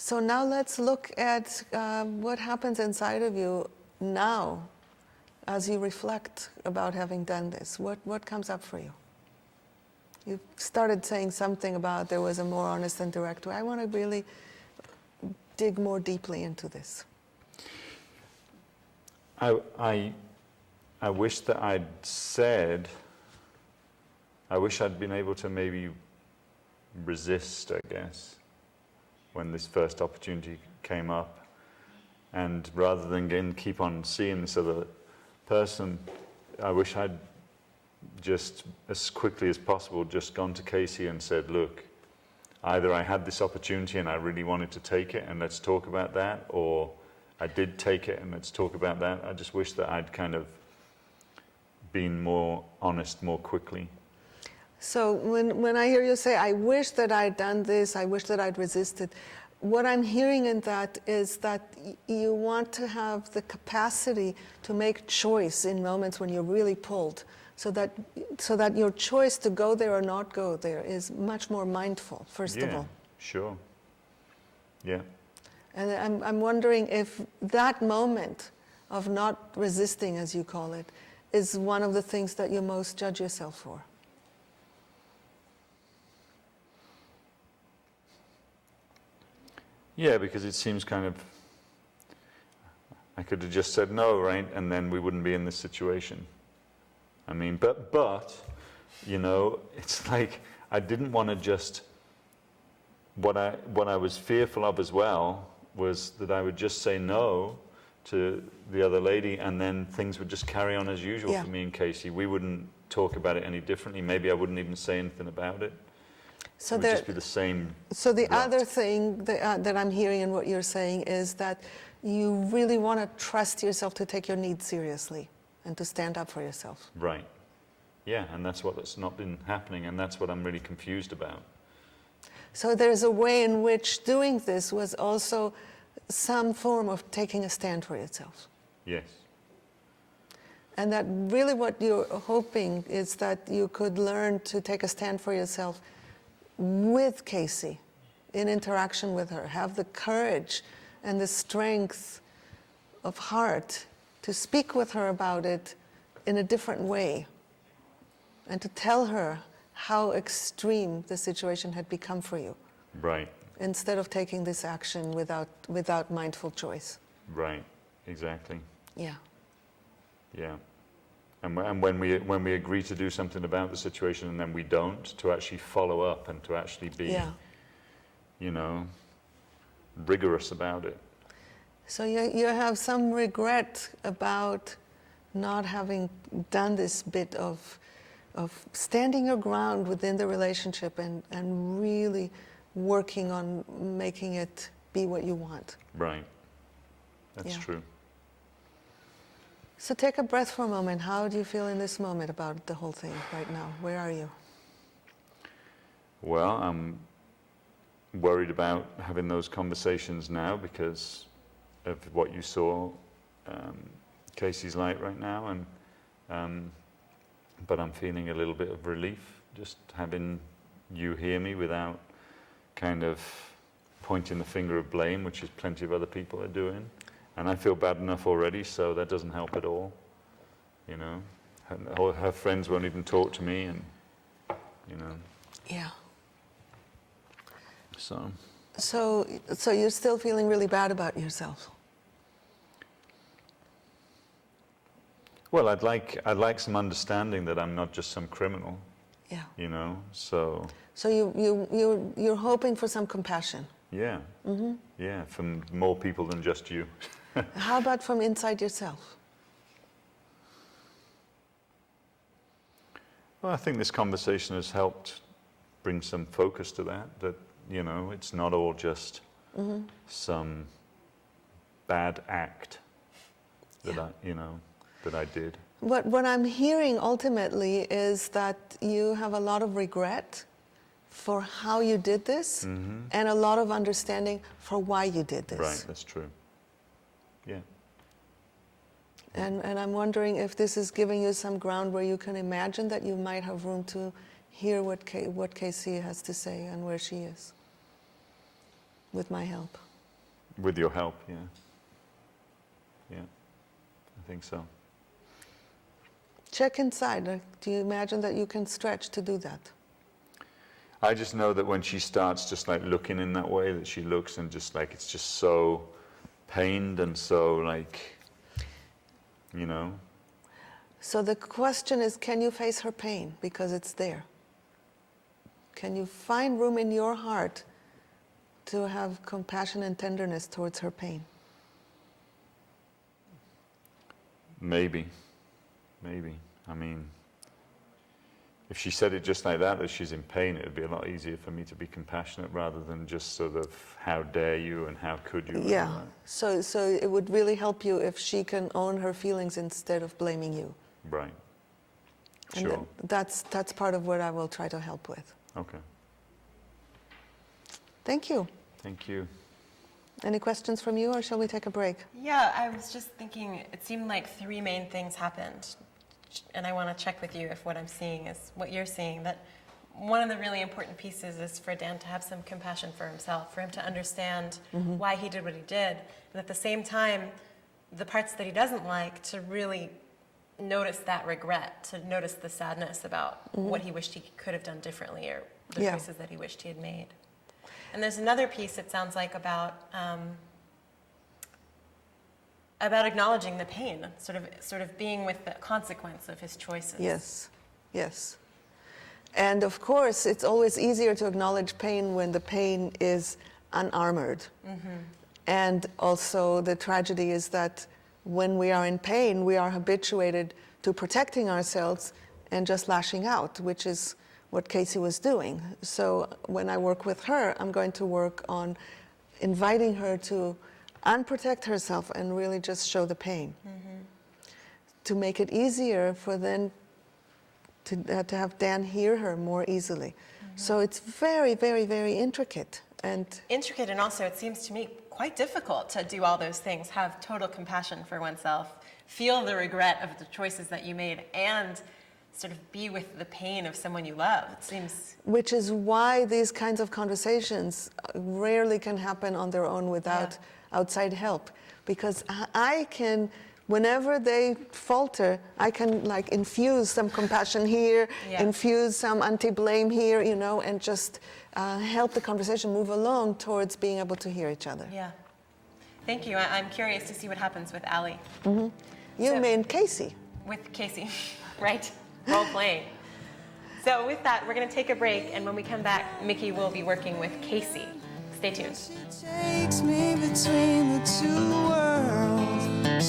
So now let's look at what happens inside of you now as you reflect about having done this. What comes up for you? You started saying something about there was a more honest and direct way. I want to really dig more deeply into this. I wish that I'd said, I wish I'd been able to maybe resist, I guess, when this first opportunity came up. And rather than again keep on seeing this other person, I wish I'd just as quickly as possible just gone to Casey and said, look, either I had this opportunity and I really wanted to take it and let's talk about that, or I did take it and let's talk about that. I just wish that I'd kind of been more honest more quickly. So when I hear you say, I wish that I'd done this, I wish that I'd resisted, what I'm hearing in that is that you want to have the capacity to make choice in moments when you're really pulled, so that your choice to go there or not go there is much more mindful, first of all. Sure. Yeah. And I'm wondering if that moment of not resisting, as you call it, is one of the things that you most judge yourself for. Yeah, because it seems kind of, I could have just said no, right? And then we wouldn't be in this situation. I mean, but, you know, it's like I didn't want to just, what I was fearful of as well was that I would just say no to the other lady and then things would just carry on as usual for me and Casey. We wouldn't talk about it any differently. Maybe I wouldn't even say anything about it. So it would just be the same. So the other thing that I'm hearing in what you're saying is that you really want to trust yourself to take your needs seriously and to stand up for yourself. Right. Yeah, and that's what's not been happening, and that's what I'm really confused about. So there's a way in which doing this was also some form of taking a stand for yourself. Yes. And that really what you're hoping is that you could learn to take a stand for yourself with Casey, in interaction with her, have the courage and the strength of heart to speak with her about it in a different way, and to tell her how extreme the situation had become for you. Right. Instead of taking this action without mindful choice. Right. Exactly. Yeah. Yeah. And when we agree to do something about the situation and then we don't, to actually follow up and to actually be, you know, rigorous about it. So you have some regret about not having done this bit of standing your ground within the relationship and really working on making it be what you want. Right. That's true. So take a breath for a moment. How do you feel in this moment about the whole thing right now? Where are you? Well, I'm worried about having those conversations now because of what you saw Casey's light right now, and but I'm feeling a little bit of relief just having you hear me without kind of pointing the finger of blame, which is plenty of other people are doing. And I feel bad enough already, so that doesn't help at all. You know, her friends won't even talk to me, and you know. Yeah. So you're still feeling really bad about yourself. Well, I'd like some understanding that I'm not just some criminal. Yeah. You know, so. So you're hoping for some compassion. Yeah. Mm-hmm. Yeah, from more people than just you. How about from inside yourself? Well, I think this conversation has helped bring some focus to that, you know, it's not all just some bad act that I did. What I'm hearing ultimately is that you have a lot of regret for how you did this, and a lot of understanding for why you did this. Right, that's true. Yeah. And I'm wondering if this is giving you some ground where you can imagine that you might have room to hear what Casey has to say and where she is, with my help. With your help, yeah. Yeah, I think so. Check inside. Do you imagine that you can stretch to do that? I just know that when she starts just like looking in that way that she looks, and just like it's just so pained and so like, you know. So the question is, can you face her pain? Because it's there. Can you find room in your heart to have compassion and tenderness towards her pain? Maybe. I mean, if she said it just like that she's in pain, it would be a lot easier for me to be compassionate rather than just sort of, how dare you and how could you? Yeah, so it would really help you if she can own her feelings instead of blaming you. Right. And Sure. that's part of what I will try to help with. Okay. Thank you. Thank you. Any questions from you, or shall we take a break? Yeah, I was just thinking, it seemed like three main things happened. And I want to check with you if what I'm seeing is what you're seeing. That one of the really important pieces is for Dan to have some compassion for himself, for him to understand why he did what he did. And at the same time, the parts that he doesn't like, to really notice that regret, to notice the sadness about what he wished he could have done differently, or the choices that he wished he had made. And there's another piece, it sounds like, about acknowledging the pain, sort of being with the consequence of his choices. Yes. And of course, it's always easier to acknowledge pain when the pain is unarmored. And also the tragedy is that when we are in pain, we are habituated to protecting ourselves and just lashing out, which is what Casey was doing. So when I work with her, I'm going to work on inviting her to unprotect herself and really just show the pain. To make it easier for then to have Dan hear her more easily. So it's very, very, very intricate. And also, it seems to me, quite difficult to do all those things, have total compassion for oneself, feel the regret of the choices that you made, and sort of be with the pain of someone you love. It seems... Which is why these kinds of conversations rarely can happen on their own without outside help. Because I can, whenever they falter, I can like infuse some compassion here, infuse some anti-blame here, you know, and just help the conversation move along towards being able to hear each other. Yeah. Thank you. I'm curious to see what happens with Allie. You mean Casey? With Casey, right? Role playing. So with that, we're going to take a break, and when we come back, Miki will be working with Casey. Stay tuned. Takes me between